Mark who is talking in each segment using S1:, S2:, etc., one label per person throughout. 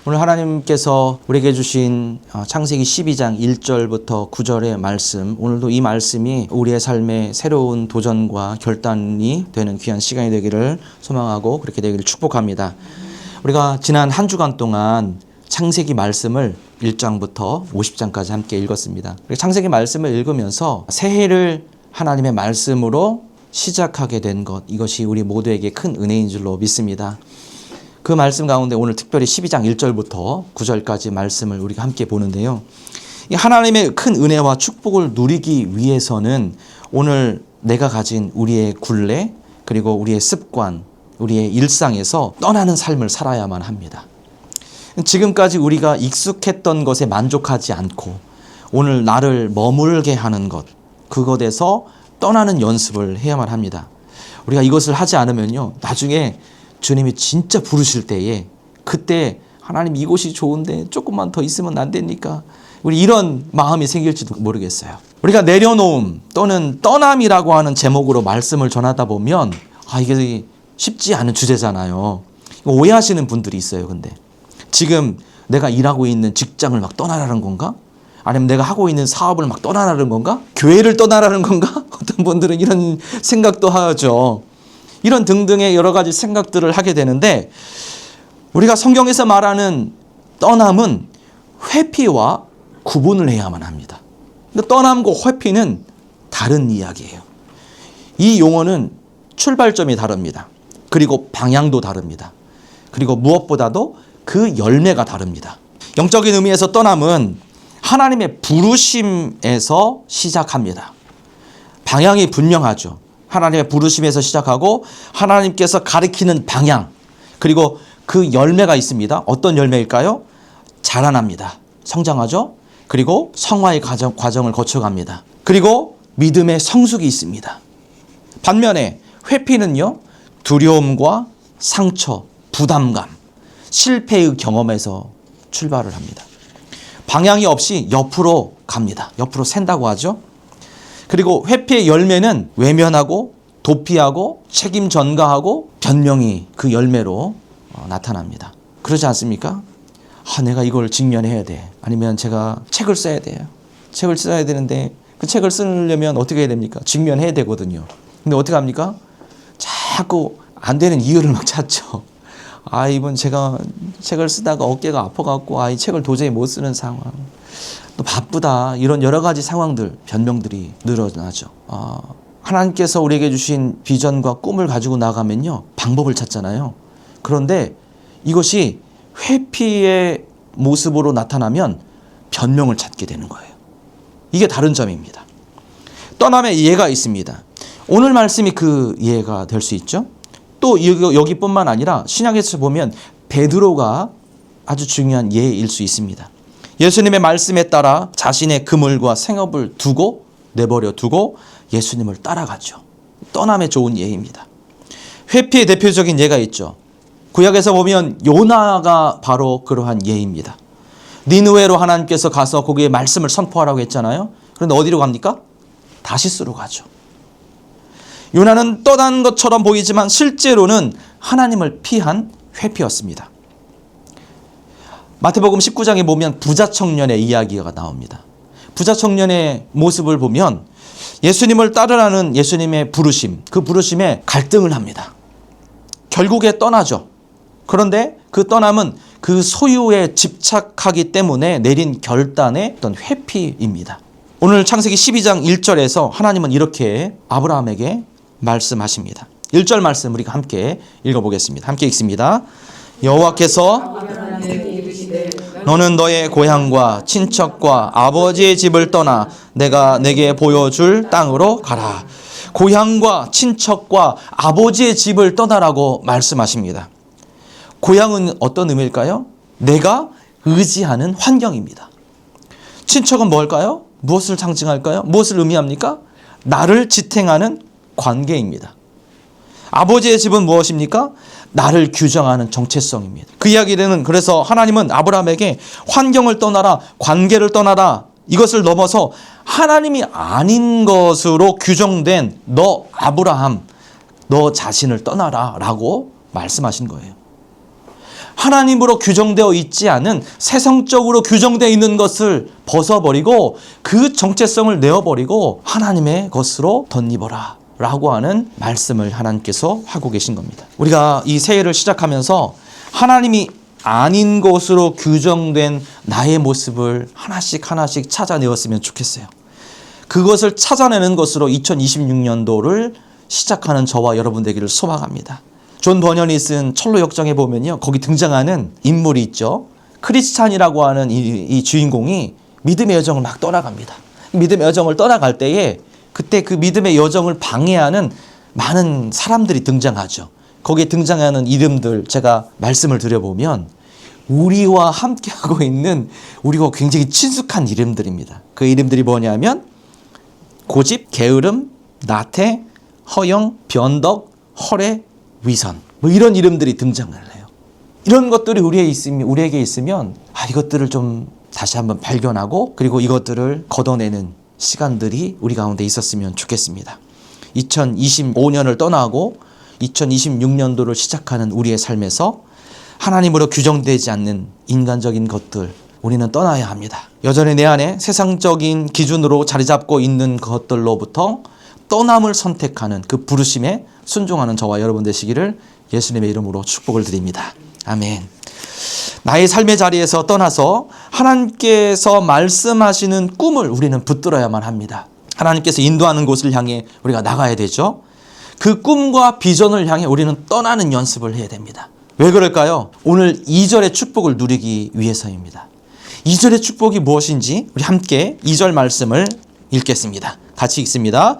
S1: 오늘 하나님께서 우리에게 주신 창세기 12장 1절부터 9절의 말씀, 오늘도 이 말씀이 우리의 삶에 새로운 도전과 결단이 되는 귀한 시간이 되기를 소망하고 그렇게 되기를 축복합니다. 우리가 지난 한 주간 동안 창세기 말씀을 1장부터 50장까지 함께 읽었습니다. 창세기 말씀을 읽으면서 새해를 하나님의 말씀으로 시작하게 된 것, 이것이 우리 모두에게 큰 은혜인 줄로 믿습니다. 그 말씀 가운데 오늘 특별히 12장 1절부터 9절까지 말씀을 우리가 함께 보는데요. 이 하나님의 큰 은혜와 축복을 누리기 위해서는 오늘 내가 가진 우리의 굴레, 그리고 우리의 습관, 우리의 일상에서 떠나는 삶을 살아야만 합니다. 지금까지 우리가 익숙했던 것에 만족하지 않고 오늘 나를 머물게 하는 것, 그것에서 떠나는 연습을 해야만 합니다. 우리가 이것을 하지 않으면요, 나중에 주님이 진짜 부르실 때에 그때 하나님 이곳이 좋은데 조금만 더 있으면 안 됩니까? 우리 이런 마음이 생길지도 모르겠어요. 우리가 내려놓음 또는 떠남이라고 하는 제목으로 말씀을 전하다 보면 이게 쉽지 않은 주제잖아요. 오해하시는 분들이 있어요. 근데 지금 내가 일하고 있는 직장을 막 떠나라는 건가? 아니면 내가 하고 있는 사업을 막 떠나라는 건가? 교회를 떠나라는 건가? 어떤 분들은 이런 생각도 하죠. 이런 등등의 여러 가지 생각들을 하게 되는데, 우리가 성경에서 말하는 떠남은 회피와 구분을 해야만 합니다. 떠남과 회피는 다른 이야기예요. 이 용어는 출발점이 다릅니다. 그리고 방향도 다릅니다. 그리고 무엇보다도 그 열매가 다릅니다. 영적인 의미에서 떠남은 하나님의 부르심에서 시작합니다. 방향이 분명하죠. 하나님의 부르심에서 시작하고 하나님께서 가리키는 방향, 그리고 그 열매가 있습니다. 어떤 열매일까요? 자라납니다. 성장하죠. 그리고 성화의 과정을 거쳐갑니다. 그리고 믿음의 성숙이 있습니다. 반면에 회피는요, 두려움과 상처, 부담감, 실패의 경험에서 출발을 합니다. 방향이 없이 옆으로 갑니다. 옆으로 샌다고 하죠. 그리고 회피의 열매는 외면하고 도피하고 책임 전가하고 변명이 그 열매로 나타납니다. 그러지 않습니까? 내가 이걸 직면해야 돼. 아니면 제가 책을 써야 돼요. 책을 써야 되는데 그 책을 쓰려면 어떻게 해야 됩니까? 직면해야 되거든요. 근데 어떻게 합니까? 자꾸 안 되는 이유를 막 찾죠. 이번 제가 책을 쓰다가 어깨가 아파갖고 이 책을 도저히 못 쓰는 상황. 또 바쁘다. 이런 여러 가지 상황들, 변명들이 늘어나죠. 하나님께서 우리에게 주신 비전과 꿈을 가지고 나가면요, 방법을 찾잖아요. 그런데 이것이 회피의 모습으로 나타나면 변명을 찾게 되는 거예요. 이게 다른 점입니다. 떠남의 예가 있습니다. 오늘 말씀이 그 예가 될 수 있죠. 또 여기뿐만 아니라 신약에서 보면 베드로가 아주 중요한 예일 수 있습니다. 예수님의 말씀에 따라 자신의 그물과 생업을 두고 내버려 두고 예수님을 따라가죠. 떠남의 좋은 예입니다. 회피의 대표적인 예가 있죠. 구약에서 보면 요나가 바로 그러한 예입니다. 니느웨로 하나님께서 가서 거기에 말씀을 선포하라고 했잖아요. 그런데 어디로 갑니까? 다시스로 가죠. 요나는 떠난 것처럼 보이지만 실제로는 하나님을 피한 회피였습니다. 마태복음 19장에 보면 부자 청년의 이야기가 나옵니다. 부자 청년의 모습을 보면 예수님을 따르라는 예수님의 부르심, 그 부르심에 갈등을 합니다. 결국에 떠나죠. 그런데 그 떠남은 그 소유에 집착하기 때문에 내린 결단의 어떤 회피입니다. 오늘 창세기 12장 1절에서 하나님은 이렇게 아브라함에게 말씀하십니다. 1절 말씀 우리가 함께 읽어보겠습니다. 함께 읽습니다. 여호와께서 너는 너의 고향과 친척과 아버지의 집을 떠나 내가 내게 보여줄 땅으로 가라. 고향과 친척과 아버지의 집을 떠나라고 말씀하십니다. 고향은 어떤 의미일까요? 내가 의지하는 환경입니다. 친척은 뭘까요? 무엇을 상징할까요? 무엇을 의미합니까? 나를 지탱하는 관계입니다. 아버지의 집은 무엇입니까? 나를 규정하는 정체성입니다. 그 이야기는 그래서 하나님은 아브라함에게 환경을 떠나라, 관계를 떠나라, 이것을 넘어서 하나님이 아닌 것으로 규정된 너 아브라함, 너 자신을 떠나라 라고 말씀하신 거예요. 하나님으로 규정되어 있지 않은 세상적으로 규정되어 있는 것을 벗어버리고 그 정체성을 내어버리고 하나님의 것으로 덧입어라 라고 하는 말씀을 하나님께서 하고 계신 겁니다. 우리가 이 새해를 시작하면서 하나님이 아닌 것으로 규정된 나의 모습을 하나씩 찾아내었으면 좋겠어요. 그것을 찾아내는 것으로 2026년도를 시작하는 저와 여러분 되기를 소망합니다. 존 버년이 쓴 철로 역정에 보면요, 거기 등장하는 인물이 있죠. 크리스찬이라고 하는 이 주인공이 믿음의 여정을 막 떠나갑니다. 믿음의 여정을 떠나갈 때에 그때 그 믿음의 여정을 방해하는 많은 사람들이 등장하죠. 거기에 등장하는 이름들 제가 말씀을 드려보면 우리와 함께하고 있는 우리가 굉장히 친숙한 이름들입니다. 그 이름들이 뭐냐면 고집, 게으름, 나태, 허영, 변덕, 허례, 위선, 뭐 이런 이름들이 등장을 해요. 이런 것들이 우리에게 있으면 이것들을 좀 다시 한번 발견하고 그리고 이것들을 걷어내는 시간들이 우리 가운데 있었으면 좋겠습니다. 2025년을 떠나고 2026년도를 시작하는 우리의 삶에서 하나님으로 규정되지 않는 인간적인 것들 우리는 떠나야 합니다. 여전히 내 안에 세상적인 기준으로 자리 잡고 있는 것들로부터 떠남을 선택하는 그 부르심에 순종하는 저와 여러분 되시기를 예수님의 이름으로 축복을 드립니다. 아멘. 나의 삶의 자리에서 떠나서 하나님께서 말씀하시는 꿈을 우리는 붙들어야만 합니다. 하나님께서 인도하는 곳을 향해 우리가 나가야 되죠. 그 꿈과 비전을 향해 우리는 떠나는 연습을 해야 됩니다. 왜 그럴까요? 오늘 2절의 축복을 누리기 위해서입니다. 2절의 축복이 무엇인지 우리 함께 2절 말씀을 읽겠습니다. 같이 읽습니다.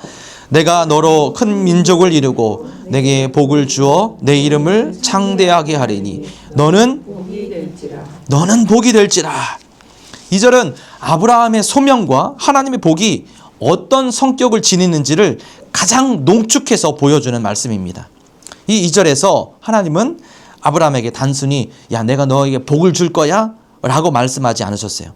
S1: 내가 너로 큰 민족을 이루고 내게 복을 주어 내 이름을 창대하게 하리니 너는 복이 될지라. 2절은 아브라함의 소명과 하나님의 복이 어떤 성격을 지니는지를 가장 농축해서 보여주는 말씀입니다. 이 2절에서 하나님은 아브라함에게 단순히 야 내가 너에게 복을 줄 거야 라고 말씀하지 않으셨어요.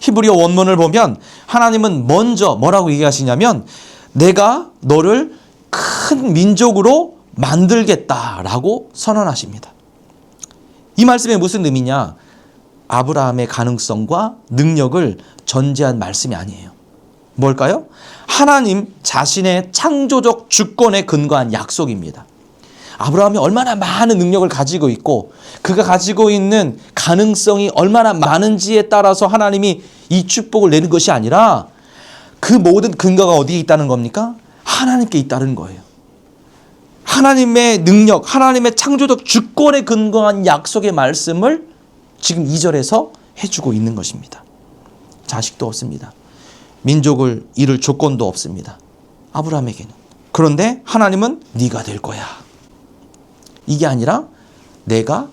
S1: 히브리어 원문을 보면 하나님은 먼저 뭐라고 얘기하시냐면 내가 너를 큰 민족으로 만들겠다라고 선언하십니다. 이 말씀이 무슨 의미냐? 아브라함의 가능성과 능력을 전제한 말씀이 아니에요. 뭘까요? 하나님 자신의 창조적 주권에 근거한 약속입니다. 아브라함이 얼마나 많은 능력을 가지고 있고 그가 가지고 있는 가능성이 얼마나 많은지에 따라서 하나님이 이 축복을 내는 것이 아니라 그 모든 근거가 어디에 있다는 겁니까? 하나님께 있다는 거예요. 하나님의 능력, 하나님의 창조적 주권에 근거한 약속의 말씀을 지금 2절에서 해주고 있는 것입니다. 자식도 없습니다. 민족을 이룰 조건도 없습니다. 아브라함에게는. 그런데 하나님은 네가 될 거야. 이게 아니라 내가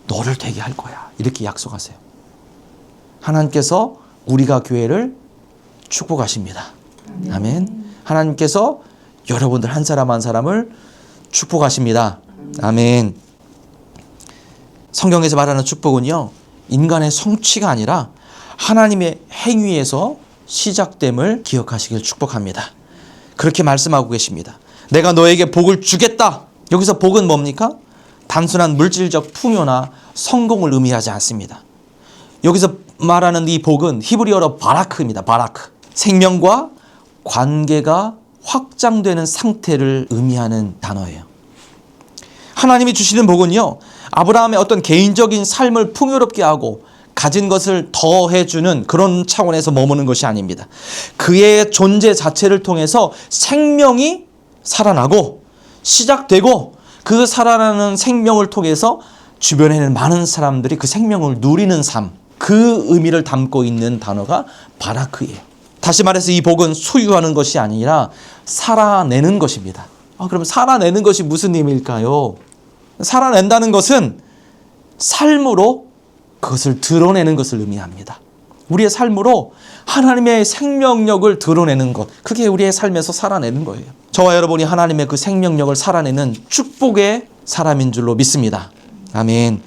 S1: 너를 되게 할 거야. 이렇게 약속하세요. 하나님께서 우리가 교회를 축복하십니다. 아멘. 하나님께서 여러분들 한 사람 한 사람을 축복하십니다. 아멘. 성경에서 말하는 축복은요, 인간의 성취가 아니라 하나님의 행위에서 시작됨을 기억하시길 축복합니다. 그렇게 말씀하고 계십니다. 내가 너에게 복을 주겠다. 여기서 복은 뭡니까? 단순한 물질적 풍요나 성공을 의미하지 않습니다. 여기서 말하는 이 복은 히브리어로 바라크입니다. 바라크. 생명과 관계가 확장되는 상태를 의미하는 단어예요. 하나님이 주시는 복은요, 아브라함의 어떤 개인적인 삶을 풍요롭게 하고 가진 것을 더해주는 그런 차원에서 머무는 것이 아닙니다. 그의 존재 자체를 통해서 생명이 살아나고 시작되고 그 살아나는 생명을 통해서 주변에 있는 많은 사람들이 그 생명을 누리는 삶, 그 의미를 담고 있는 단어가 바라크예요. 다시 말해서 이 복은 소유하는 것이 아니라 살아내는 것입니다. 그럼 살아내는 것이 무슨 의미일까요? 살아낸다는 것은 삶으로 그것을 드러내는 것을 의미합니다. 우리의 삶으로 하나님의 생명력을 드러내는 것, 그게 우리의 삶에서 살아내는 거예요. 저와 여러분이 하나님의 그 생명력을 살아내는 축복의 사람인 줄로 믿습니다. 아멘.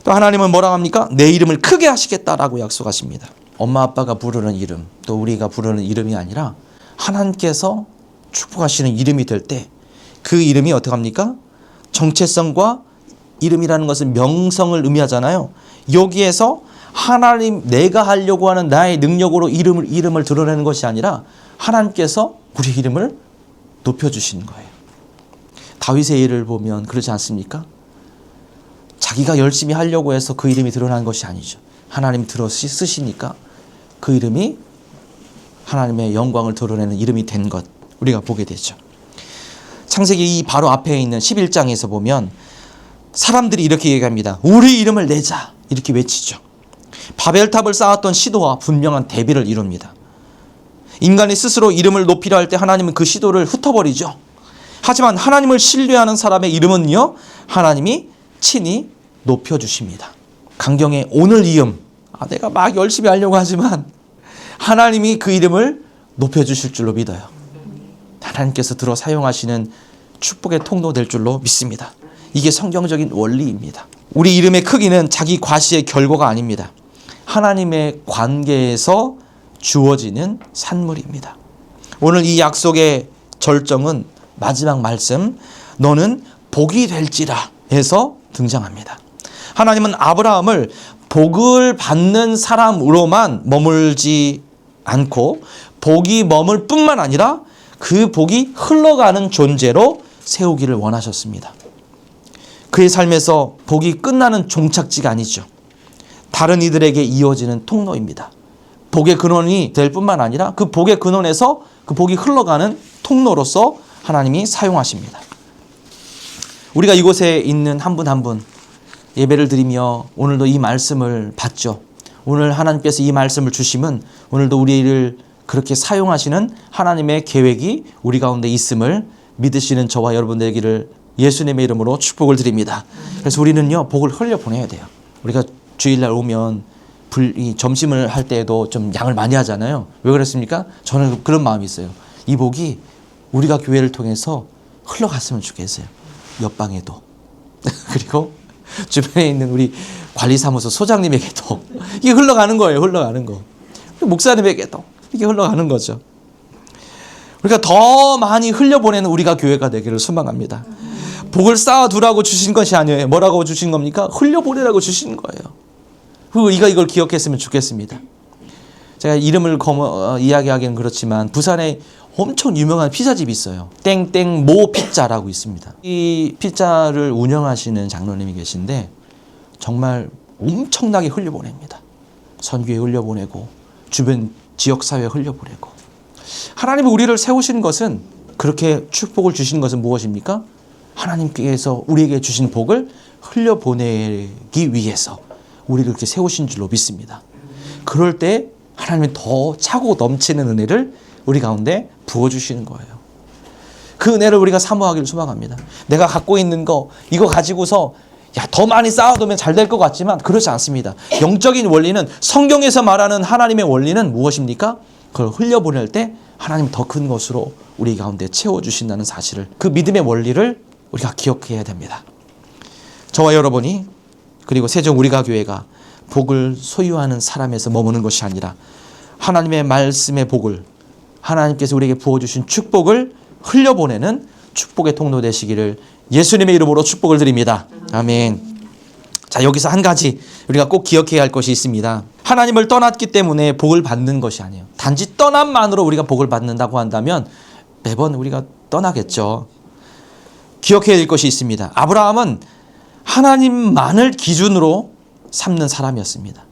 S1: 또 하나님은 뭐라고 합니까? 내 이름을 크게 하시겠다라고 약속하십니다. 엄마 아빠가 부르는 이름, 또 우리가 부르는 이름이 아니라 하나님께서 축복하시는 이름이 될 때 그 이름이 어떻게 합니까? 정체성과 이름이라는 것은 명성을 의미하잖아요. 여기에서 하나님, 내가 하려고 하는 나의 능력으로 이름을 드러내는 것이 아니라 하나님께서 우리 이름을 높여주시는 거예요. 다윗의 예를 보면 그러지 않습니까? 자기가 열심히 하려고 해서 그 이름이 드러난 것이 아니죠. 하나님 들어 쓰시니까 그 이름이 하나님의 영광을 드러내는 이름이 된 것, 우리가 보게 되죠. 창세기 이 바로 앞에 있는 11장에서 보면 사람들이 이렇게 얘기합니다. 우리 이름을 내자, 이렇게 외치죠. 바벨탑을 쌓았던 시도와 분명한 대비를 이룹니다. 인간이 스스로 이름을 높이려 할 때 하나님은 그 시도를 흩어버리죠. 하지만 하나님을 신뢰하는 사람의 이름은요, 하나님이 친히 높여주십니다. 강경의 오늘 이음, 내가 막 열심히 하려고 하지만 하나님이 그 이름을 높여주실 줄로 믿어요. 하나님께서 들어 사용하시는 축복의 통로 될 줄로 믿습니다. 이게 성경적인 원리입니다. 우리 이름의 크기는 자기 과시의 결과가 아닙니다. 하나님의 관계에서 주어지는 산물입니다. 오늘 이 약속의 절정은 마지막 말씀, 너는 복이 될지라 에서 등장합니다. 하나님은 아브라함을 복을 받는 사람으로만 머물지 않고 복이 머물 뿐만 아니라 그 복이 흘러가는 존재로 세우기를 원하셨습니다. 그의 삶에서 복이 끝나는 종착지가 아니죠. 다른 이들에게 이어지는 통로입니다. 복의 근원이 될 뿐만 아니라 그 복의 근원에서 그 복이 흘러가는 통로로서 하나님이 사용하십니다. 우리가 이곳에 있는 한 분 한 분 예배를 드리며 오늘도 이 말씀을 받죠. 오늘 하나님께서 이 말씀을 주심은 오늘도 우리를 그렇게 사용하시는 하나님의 계획이 우리 가운데 있음을 믿으시는 저와 여러분 되기를 예수님의 이름으로 축복을 드립니다. 그래서 우리는요, 복을 흘려보내야 돼요. 우리가 주일날 오면 점심을 할 때에도 좀 양을 많이 하잖아요. 왜 그랬습니까? 저는 그런 마음이 있어요. 이 복이 우리가 교회를 통해서 흘러갔으면 좋겠어요. 옆방에도 그리고 주변에 있는 우리 관리사무소 소장님에게도 이게 흘러가는 거예요. 흘러가는 거. 목사님에게도 이게 흘러가는 거죠. 우리가 더 많이 흘려보내는 우리가 교회가 되기를 소망합니다. 복을 쌓아두라고 주신 것이 아니에요. 뭐라고 주신 겁니까? 흘려보내라고 주신 거예요. 그리고 이걸 기억했으면 좋겠습니다. 제가 이름을 이야기하기는 그렇지만 부산에 엄청 유명한 피자집이 있어요. 땡땡 모 피자라고 있습니다. 이 피자를 운영하시는 장로님이 계신데 정말 엄청나게 흘려보냅니다. 선교에 흘려보내고 주변 지역사회에 흘려보내고. 하나님이 우리를 세우시는 것은, 그렇게 축복을 주시는 것은 무엇입니까? 하나님께서 우리에게 주신 복을 흘려보내기 위해서 우리를 그렇게 세우신 줄로 믿습니다. 그럴 때 하나님은 더 차고 넘치는 은혜를 우리 가운데 부어주시는 거예요. 그 은혜를 우리가 사모하기를 소망합니다. 내가 갖고 있는 거 이거 가지고서 더 많이 쌓아두면 잘 될 것 같지만 그렇지 않습니다. 영적인 원리는, 성경에서 말하는 하나님의 원리는 무엇입니까? 그걸 흘려보낼 때 하나님 더 큰 것으로 우리 가운데 채워주신다는 사실을, 그 믿음의 원리를 우리가 기억해야 됩니다. 저와 여러분이, 그리고 세종 우리가 교회가 복을 소유하는 사람에서 머무는 것이 아니라 하나님의 말씀의 복을, 하나님께서 우리에게 부어주신 축복을 흘려보내는 축복의 통로 되시기를 예수님의 이름으로 축복을 드립니다. 아멘. 자, 여기서 한 가지 우리가 꼭 기억해야 할 것이 있습니다. 하나님을 떠났기 때문에 복을 받는 것이 아니에요. 단지 떠남만으로 우리가 복을 받는다고 한다면 매번 우리가 떠나겠죠. 기억해야 할 것이 있습니다. 아브라함은 하나님만을 기준으로 삼는 사람이었습니다.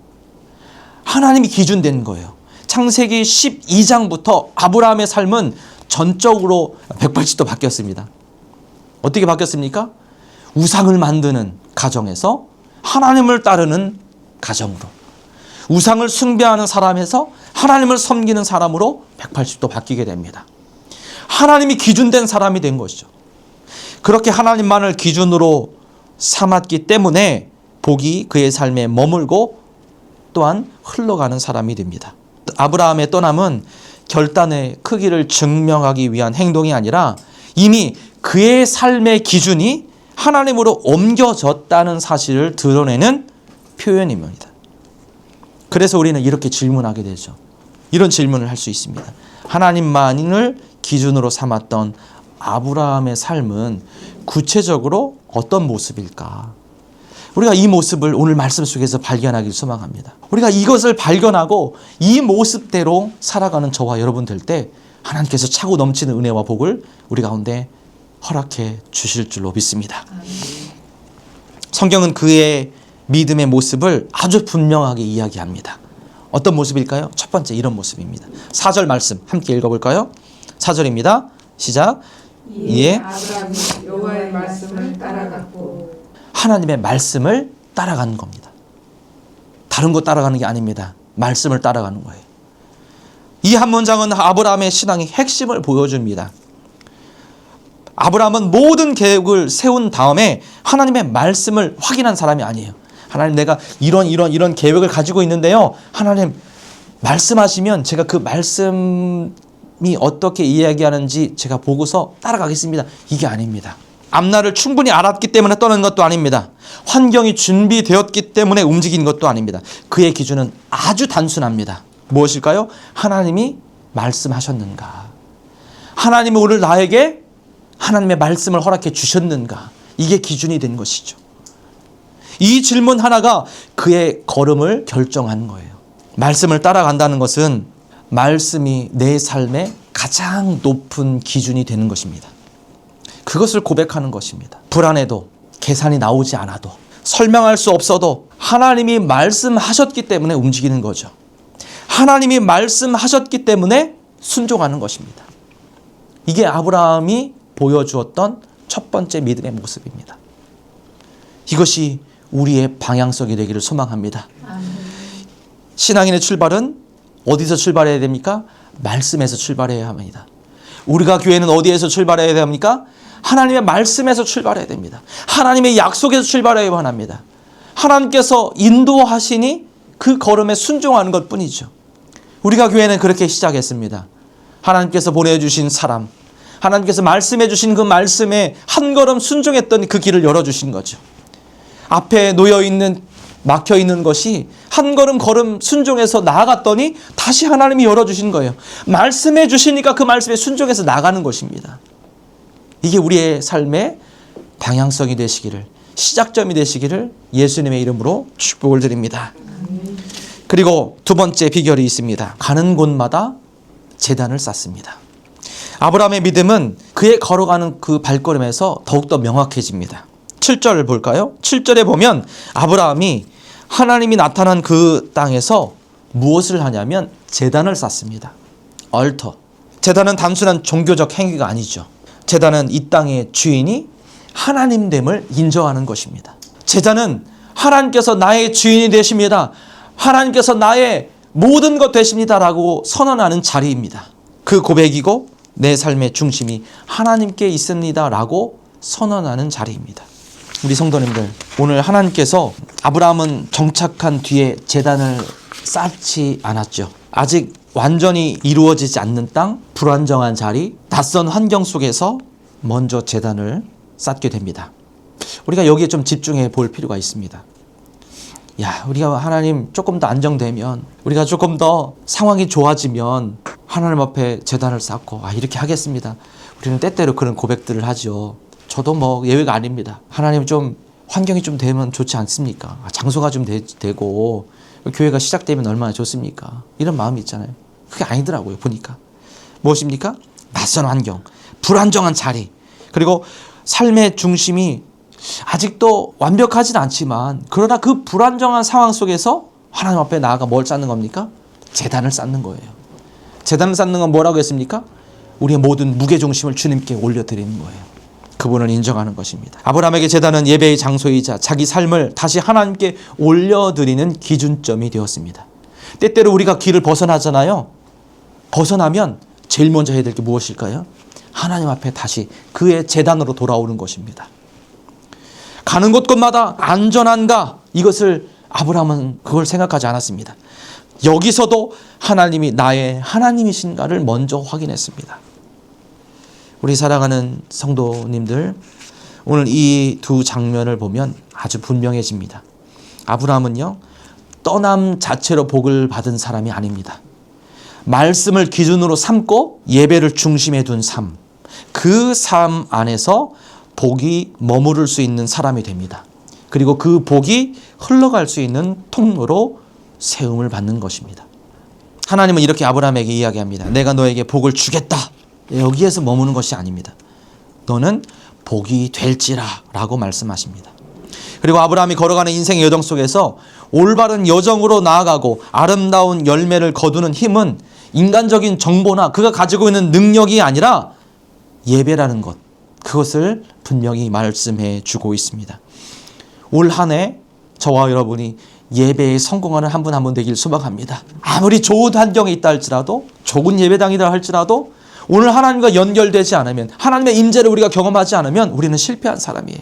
S1: 하나님이 기준된 거예요. 창세기 12장부터 아브라함의 삶은 전적으로 180도 바뀌었습니다. 어떻게 바뀌었습니까? 우상을 만드는 가정에서 하나님을 따르는 가정으로, 우상을 숭배하는 사람에서 하나님을 섬기는 사람으로 180도 바뀌게 됩니다. 하나님이 기준된 사람이 된 것이죠. 그렇게 하나님만을 기준으로 삼았기 때문에 복이 그의 삶에 머물고 또한 흘러가는 사람이 됩니다. 아브라함의 떠남은 결단의 크기를 증명하기 위한 행동이 아니라 이미 그의 삶의 기준이 하나님으로 옮겨졌다는 사실을 드러내는 표현입니다. 그래서 우리는 이렇게 질문하게 되죠. 이런 질문을 할 수 있습니다. 하나님만을 기준으로 삼았던 아브라함의 삶은 구체적으로 어떤 모습일까? 우리가 이 모습을 오늘 말씀 속에서 발견하길 소망합니다. 우리가 이것을 발견하고 이 모습대로 살아가는 저와 여러분 될 때 하나님께서 차고 넘치는 은혜와 복을 우리 가운데 허락해 주실 줄로 믿습니다. 성경은 그의 믿음의 모습을 아주 분명하게 이야기합니다. 어떤 모습일까요? 첫 번째 이런 모습입니다. 4절 말씀 함께 읽어볼까요? 4절입니다. 시작.
S2: 이에 아브라함이 여호와의 말씀을 따라갔고.
S1: 하나님의 말씀을 따라가는 겁니다. 다른 거 따라가는 게 아닙니다. 말씀을 따라가는 거예요. 이 한 문장은 아브라함의 신앙의 핵심을 보여줍니다. 아브라함은 모든 계획을 세운 다음에 하나님의 말씀을 확인한 사람이 아니에요. 하나님, 내가 이런 계획을 가지고 있는데요, 하나님 말씀하시면 제가 그 말씀이 어떻게 이야기하는지 제가 보고서 따라가겠습니다. 이게 아닙니다. 앞날을 충분히 알았기 때문에 떠는 것도 아닙니다. 환경이 준비되었기 때문에 움직인 것도 아닙니다. 그의 기준은 아주 단순합니다. 무엇일까요? 하나님이 말씀하셨는가? 하나님이 오늘 나에게 하나님의 말씀을 허락해 주셨는가? 이게 기준이 된 것이죠. 이 질문 하나가 그의 걸음을 결정한 거예요. 말씀을 따라간다는 것은 말씀이 내 삶의 가장 높은 기준이 되는 것입니다. 그것을 고백하는 것입니다. 불안해도, 계산이 나오지 않아도, 설명할 수 없어도 하나님이 말씀하셨기 때문에 움직이는 거죠. 하나님이 말씀하셨기 때문에 순종하는 것입니다. 이게 아브라함이 보여주었던 첫 번째 믿음의 모습입니다. 이것이 우리의 방향성이 되기를 소망합니다. 신앙인의 출발은 어디서 출발해야 됩니까? 말씀에서 출발해야 합니다. 우리가 교회는 어디에서 출발해야 됩니까? 하나님의 말씀에서 출발해야 됩니다. 하나님의 약속에서 출발해야 합니다. 하나님께서 인도하시니 그 걸음에 순종하는 것 뿐이죠. 우리가 교회는 그렇게 시작했습니다. 하나님께서 보내주신 사람, 하나님께서 말씀해 주신 그 말씀에 한 걸음 순종했던 그 길을 열어주신 거죠. 앞에 놓여있는, 막혀있는 것이 한 걸음 순종해서 나아갔더니 다시 하나님이 열어주신 거예요. 말씀해 주시니까 그 말씀에 순종해서 나가는 것입니다. 이게 우리의 삶의 방향성이 되시기를, 시작점이 되시기를 예수님의 이름으로 축복을 드립니다. 그리고 두 번째 비결이 있습니다. 가는 곳마다 제단을 쌓습니다. 아브라함의 믿음은 그의 걸어가는 그 발걸음에서 더욱더 명확해집니다. 7절을 볼까요? 7절에 보면 아브라함이 하나님이 나타난 그 땅에서 무엇을 하냐면 제단을 쌓습니다. 얼터. 제단은 단순한 종교적 행위가 아니죠. 제단은 이 땅의 주인이 하나님됨을 인정하는 것입니다. 제단은 하나님께서 나의 주인이 되십니다. 하나님께서 나의 모든 것 되십니다라고 선언하는 자리입니다. 그 고백이고 내 삶의 중심이 하나님께 있습니다라고 선언하는 자리입니다. 우리 성도님들, 오늘 하나님께서 아브라함은 정착한 뒤에 제단을 쌓지 않았죠. 아직 완전히 이루어지지 않는 땅, 불안정한 자리, 낯선 환경 속에서 먼저 제단을 쌓게 됩니다. 우리가 여기에 좀 집중해 볼 필요가 있습니다. 우리가 하나님 조금 더 안정되면, 우리가 조금 더 상황이 좋아지면 하나님 앞에 제단을 쌓고 이렇게 하겠습니다. 우리는 때때로 그런 고백들을 하죠. 저도 뭐 예외가 아닙니다. 하나님 좀 환경이 좀 되면 좋지 않습니까? 장소가 좀 되고 교회가 시작되면 얼마나 좋습니까? 이런 마음이 있잖아요. 그게 아니더라고요. 보니까 무엇입니까? 낯선 환경, 불안정한 자리, 그리고 삶의 중심이 아직도 완벽하진 않지만, 그러나 그 불안정한 상황 속에서 하나님 앞에 나아가 뭘 쌓는 겁니까? 제단을 쌓는 거예요. 제단을 쌓는 건 뭐라고 했습니까? 우리의 모든 무게중심을 주님께 올려드리는 거예요. 그분을 인정하는 것입니다. 아브라함에게 제단은 예배의 장소이자 자기 삶을 다시 하나님께 올려드리는 기준점이 되었습니다. 때때로 우리가 길을 벗어나잖아요. 벗어나면 제일 먼저 해야 될 게 무엇일까요? 하나님 앞에 다시 그의 제단으로 돌아오는 것입니다. 가는 곳곳마다 안전한가? 이것을 아브라함은 그걸 생각하지 않았습니다. 여기서도 하나님이 나의 하나님이신가를 먼저 확인했습니다. 우리 사랑하는 성도님들, 오늘 이 두 장면을 보면 아주 분명해집니다. 아브라함은요, 떠남 자체로 복을 받은 사람이 아닙니다. 말씀을 기준으로 삼고 예배를 중심에 둔 삶, 그 삶 안에서 복이 머무를 수 있는 사람이 됩니다. 그리고 그 복이 흘러갈 수 있는 통로로 세움을 받는 것입니다. 하나님은 이렇게 아브라함에게 이야기합니다. 내가 너에게 복을 주겠다. 여기에서 머무는 것이 아닙니다. 너는 복이 될지라 라고 말씀하십니다. 그리고 아브라함이 걸어가는 인생의 여정 속에서 올바른 여정으로 나아가고 아름다운 열매를 거두는 힘은 인간적인 정보나 그가 가지고 있는 능력이 아니라 예배라는 것, 그것을 분명히 말씀해 주고 있습니다. 올 한 해 저와 여러분이 예배에 성공하는 한 분 한 분 되길 소망합니다. 아무리 좋은 환경에 있다 할지라도, 좋은 예배당이라 할지라도 오늘 하나님과 연결되지 않으면, 하나님의 임재를 우리가 경험하지 않으면 우리는 실패한 사람이에요.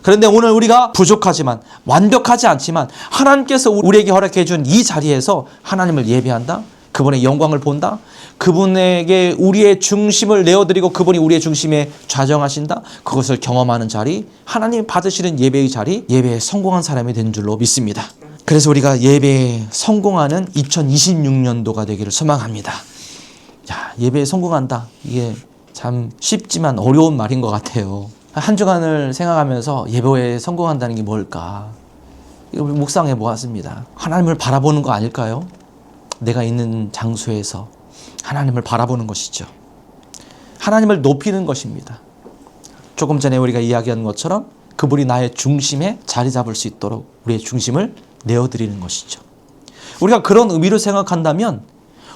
S1: 그런데 오늘 우리가 부족하지만, 완벽하지 않지만 하나님께서 우리에게 허락해 준 이 자리에서 하나님을 예배한다, 그분의 영광을 본다, 그분에게 우리의 중심을 내어드리고 그분이 우리의 중심에 좌정하신다, 그것을 경험하는 자리, 하나님 받으시는 예배의 자리, 예배에 성공한 사람이 된 줄로 믿습니다. 그래서 우리가 예배에 성공하는 2026년도가 되기를 소망합니다. 야, 예배에 성공한다, 이게 참 쉽지만 어려운 말인 것 같아요. 한 주간을 생각하면서 예배에 성공한다는 게 뭘까, 이거 묵상해 보았습니다. 하나님을 바라보는 거 아닐까요? 내가 있는 장소에서 하나님을 바라보는 것이죠. 하나님을 높이는 것입니다. 조금 전에 우리가 이야기한 것처럼 그분이 나의 중심에 자리 잡을 수 있도록 우리의 중심을 내어드리는 것이죠. 우리가 그런 의미로 생각한다면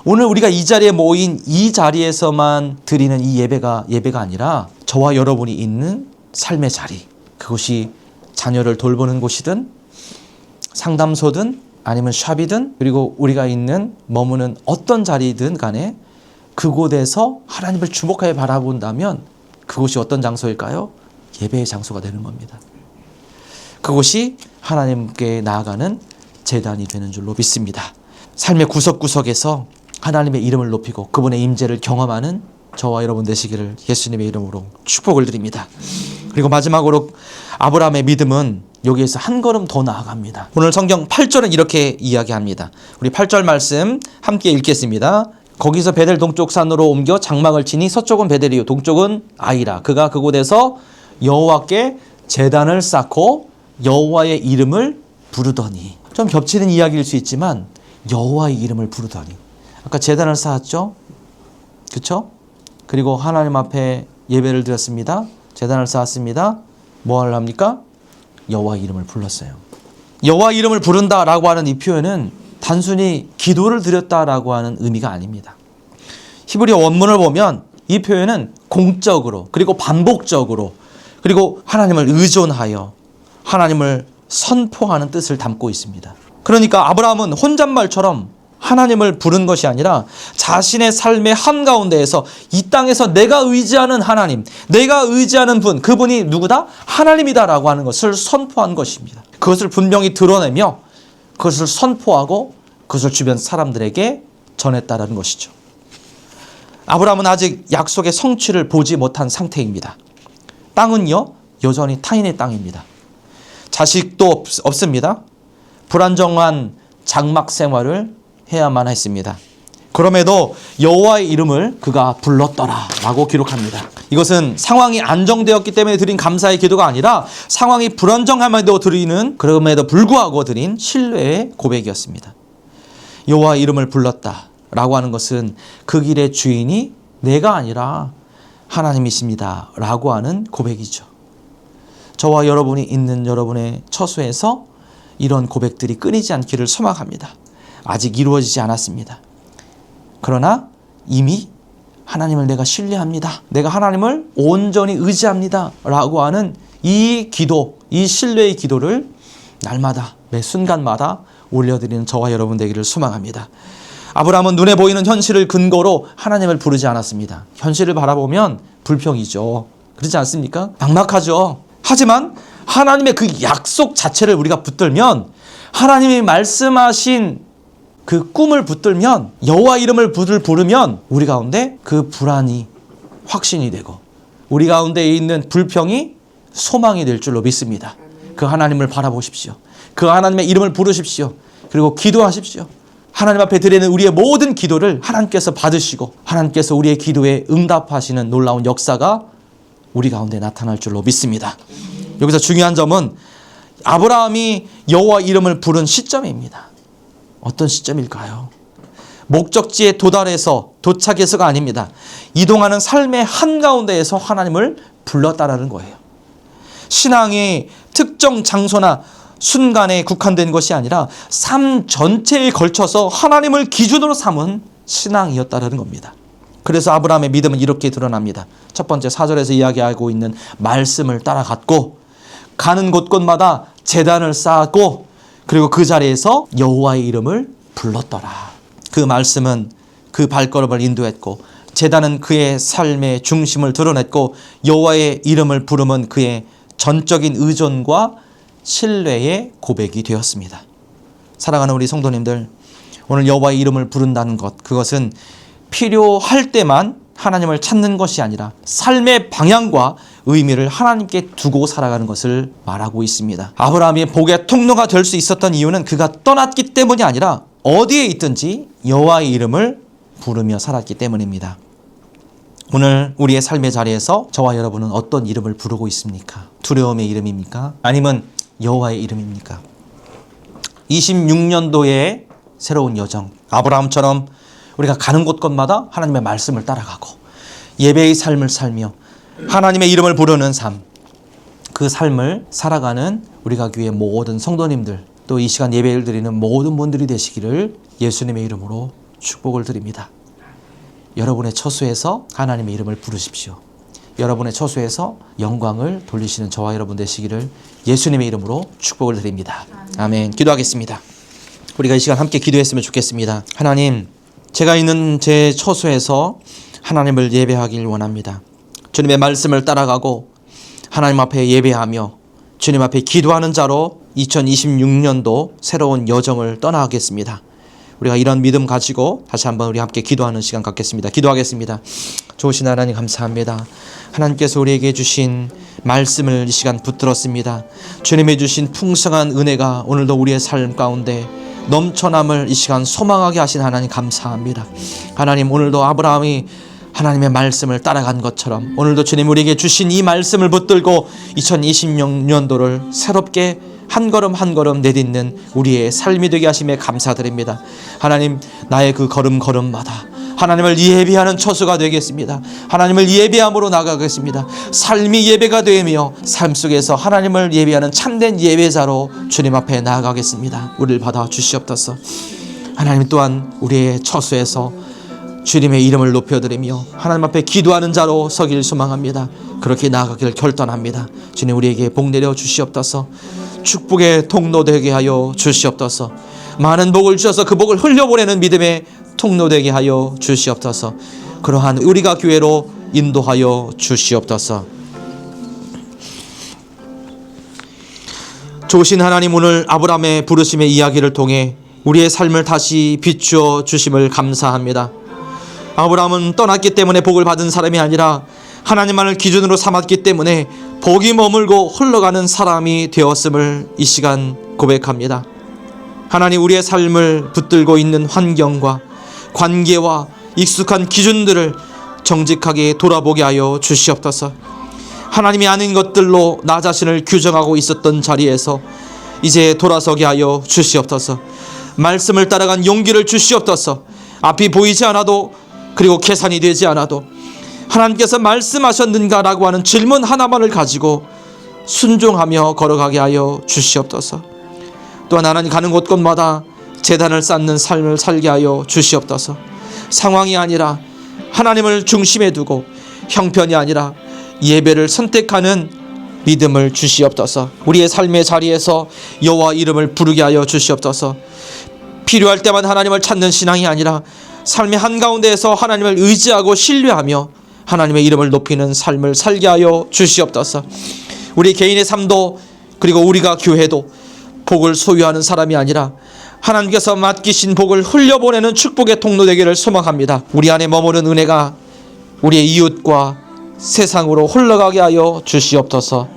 S1: 오늘 우리가 이 자리에 모인 이 자리에서만 드리는 이 예배가 아니라 저와 여러분이 있는 삶의 자리, 그것이 자녀를 돌보는 곳이든 상담소든 아니면 샵이든, 그리고 우리가 있는 머무는 어떤 자리든 간에 그곳에서 하나님을 주목하여 바라본다면 그곳이 어떤 장소일까요? 예배의 장소가 되는 겁니다. 그곳이 하나님께 나아가는 제단이 되는 줄로 믿습니다. 삶의 구석구석에서 하나님의 이름을 높이고 그분의 임재를 경험하는 저와 여러분 되시기를 예수님의 이름으로 축복을 드립니다. 그리고 마지막으로 아브라함의 믿음은 여기에서 한 걸음 더 나아갑니다. 오늘 성경 8절은 이렇게 이야기합니다. 우리 8절 말씀 함께 읽겠습니다. 거기서 베델 동쪽 산으로 옮겨 장막을 치니 서쪽은 베델이요 동쪽은 아이라. 그가 그곳에서 여호와께 제단을 쌓고 여호와의 이름을 부르더니. 좀 겹치는 이야기일 수 있지만 여호와의 이름을 부르더니. 아까 제단을 쌓았죠? 그렇죠? 그리고 하나님 앞에 예배를 드렸습니다. 제단을 쌓았습니다. 뭐 하랍니까? 여호와 이름을 불렀어요. 여호와 이름을 부른다라고 하는 이 표현은 단순히 기도를 드렸다라고 하는 의미가 아닙니다. 히브리어 원문을 보면 이 표현은 공적으로, 그리고 반복적으로, 그리고 하나님을 의존하여 하나님을 선포하는 뜻을 담고 있습니다. 그러니까 아브라함은 혼잣말처럼 하나님을 부른 것이 아니라 자신의 삶의 한가운데에서 이 땅에서 내가 의지하는 하나님, 내가 의지하는 분, 그분이 누구다? 하나님이다라고 하는 것을 선포한 것입니다. 그것을 분명히 드러내며 그것을 선포하고 그것을 주변 사람들에게 전했다라는 것이죠. 아브라함은 아직 약속의 성취를 보지 못한 상태입니다. 땅은요, 여전히 타인의 땅입니다. 자식도 없습니다. 불안정한 장막 생활을 해야만 했습니다. 그럼에도 여호와의 이름을 그가 불렀더라 라고 기록합니다. 이것은 상황이 안정되었기 때문에 드린 감사의 기도가 아니라 상황이 불안정함에도 드리는, 그럼에도 불구하고 드린 신뢰의 고백이었습니다. 여호와의 이름을 불렀다 라고 하는 것은 그 길의 주인이 내가 아니라 하나님이십니다 라고 하는 고백이죠. 저와 여러분이 있는 여러분의 처소에서 이런 고백들이 끊이지 않기를 소망합니다. 아직 이루어지지 않았습니다. 그러나 이미 하나님을 내가 신뢰합니다, 내가 하나님을 온전히 의지합니다 라고 하는 이 기도, 이 신뢰의 기도를 날마다 매 순간마다 올려드리는 저와 여러분 되기를 소망합니다. 아브라함은 눈에 보이는 현실을 근거로 하나님을 부르지 않았습니다. 현실을 바라보면 불평이죠. 그렇지 않습니까? 막막하죠. 하지만 하나님의 그 약속 자체를 우리가 붙들면, 하나님이 말씀하신 그 꿈을 붙들면, 여호와 이름을 부르면 우리 가운데 그 불안이 확신이 되고 우리 가운데 있는 불평이 소망이 될 줄로 믿습니다. 그 하나님을 바라보십시오. 그 하나님의 이름을 부르십시오. 그리고 기도하십시오. 하나님 앞에 드리는 우리의 모든 기도를 하나님께서 받으시고 하나님께서 우리의 기도에 응답하시는 놀라운 역사가 우리 가운데 나타날 줄로 믿습니다. 여기서 중요한 점은 아브라함이 여호와 이름을 부른 시점입니다. 어떤 시점일까요? 목적지에 도착해서가 아닙니다. 이동하는 삶의 한가운데에서 하나님을 불렀다라는 거예요. 신앙이 특정 장소나 순간에 국한된 것이 아니라 삶 전체에 걸쳐서 하나님을 기준으로 삼은 신앙이었다는 겁니다. 그래서 아브라함의 믿음은 이렇게 드러납니다. 첫 번째 4절에서 이야기하고 있는 말씀을 따라갔고 가는 곳곳마다 제단을 쌓았고 그리고 그 자리에서 여호와의 이름을 불렀더라. 그 말씀은 그 발걸음을 인도했고 제단은 그의 삶의 중심을 드러냈고 여호와의 이름을 부름은 그의 전적인 의존과 신뢰의 고백이 되었습니다. 사랑하는 우리 성도님들, 오늘 여호와의 이름을 부른다는 것, 그것은 필요할 때만 하나님을 찾는 것이 아니라 삶의 방향과 의미를 하나님께 두고 살아가는 것을 말하고 있습니다. 아브라함이 복의 통로가 될 수 있었던 이유는 그가 떠났기 때문이 아니라 어디에 있든지 여호와의 이름을 부르며 살았기 때문입니다. 오늘 우리의 삶의 자리에서 저와 여러분은 어떤 이름을 부르고 있습니까? 두려움의 이름입니까? 아니면 여호와의 이름입니까? 26년도의 새로운 여정, 아브라함처럼 우리가 가는 곳곳마다 하나님의 말씀을 따라가고 예배의 삶을 살며 하나님의 이름을 부르는 삶, 그 삶을 살아가는 우리가 교회 모든 성도님들, 또 이 시간 예배를 드리는 모든 분들이 되시기를 예수님의 이름으로 축복을 드립니다. 여러분의 처소에서 하나님의 이름을 부르십시오. 여러분의 처소에서 영광을 돌리시는 저와 여러분 되시기를 예수님의 이름으로 축복을 드립니다. 아멘. 기도하겠습니다. 우리가 이 시간 함께 기도했으면 좋겠습니다. 하나님, 제가 있는 제 처소에서 하나님을 예배하길 원합니다. 주님의 말씀을 따라가고 하나님 앞에 예배하며 주님 앞에 기도하는 자로 2026년도 새로운 여정을 떠나가겠습니다. 우리가 이런 믿음 가지고 다시 한번 우리 함께 기도하는 시간 갖겠습니다. 기도하겠습니다. 좋으신 하나님 감사합니다. 하나님께서 우리에게 주신 말씀을 이 시간 붙들었습니다. 주님이 주신 풍성한 은혜가 오늘도 우리의 삶 가운데 넘쳐남을 이 시간 소망하게 하신 하나님 감사합니다. 하나님, 오늘도 아브라함이 하나님의 말씀을 따라간 것처럼 오늘도 주님 우리에게 주신 이 말씀을 붙들고 2026년도를 새롭게 한 걸음 한 걸음 내딛는 우리의 삶이 되게 하심에 감사드립니다. 하나님, 나의 그 걸음걸음마다 하나님을 예배하는 처소가 되겠습니다. 하나님을 예배함으로 나가겠습니다. 삶이 예배가 되며 삶 속에서 하나님을 예배하는 참된 예배자로 주님 앞에 나아가겠습니다. 우리를 받아 주시옵소서. 하나님 또한 우리의 처소에서 주님의 이름을 높여드리며 하나님 앞에 기도하는 자로 서길 소망합니다. 그렇게 나아가기를 결단합니다. 주님 우리에게 복 내려 주시옵소서. 축복의 통로 되게 하여 주시옵소서. 많은 복을 주셔서 그 복을 흘려보내는 믿음의 통로 되게 하여 주시옵소서. 그러한 우리가 교회로 인도하여 주시옵소서. 좋으신 하나님, 오늘 아브라함의 부르심의 이야기를 통해 우리의 삶을 다시 비추어 주심을 감사합니다. 아브라함은 떠났기 때문에 복을 받은 사람이 아니라 하나님만을 기준으로 삼았기 때문에 복이 머물고 흘러가는 사람이 되었음을 이 시간 고백합니다. 하나님, 우리의 삶을 붙들고 있는 환경과 관계와 익숙한 기준들을 정직하게 돌아보게 하여 주시옵소서. 하나님이 아닌 것들로 나 자신을 규정하고 있었던 자리에서 이제 돌아서게 하여 주시옵소서. 말씀을 따라간 용기를 주시옵소서. 앞이 보이지 않아도 그리고 계산이 되지 않아도 하나님께서 말씀하셨는가라고 하는 질문 하나만을 가지고 순종하며 걸어가게 하여 주시옵소서. 또한 하나님 가는 곳곳마다 제단을 쌓는 삶을 살게 하여 주시옵소서. 상황이 아니라 하나님을 중심에 두고 형편이 아니라 예배를 선택하는 믿음을 주시옵소서. 우리의 삶의 자리에서 여호와 이름을 부르게 하여 주시옵소서. 필요할 때만 하나님을 찾는 신앙이 아니라 삶의 한가운데에서 하나님을 의지하고 신뢰하며 하나님의 이름을 높이는 삶을 살게 하여 주시옵소서. 우리 개인의 삶도 그리고 우리가 교회도 복을 소유하는 사람이 아니라 하나님께서 맡기신 복을 흘려보내는 축복의 통로 되기를 소망합니다. 우리 안에 머무는 은혜가 우리의 이웃과 세상으로 흘러가게 하여 주시옵소서.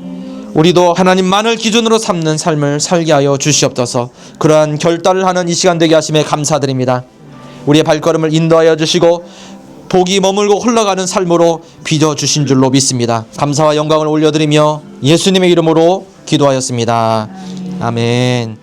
S1: 우리도 하나님만을 기준으로 삼는 삶을 살게 하여 주시옵소서. 그러한 결단을 하는 이 시간 되게 하심에 감사드립니다. 우리의 발걸음을 인도하여 주시고 복이 머물고 흘러가는 삶으로 빚어주신 줄로 믿습니다. 감사와 영광을 올려드리며 예수님의 이름으로 기도하였습니다. 아멘.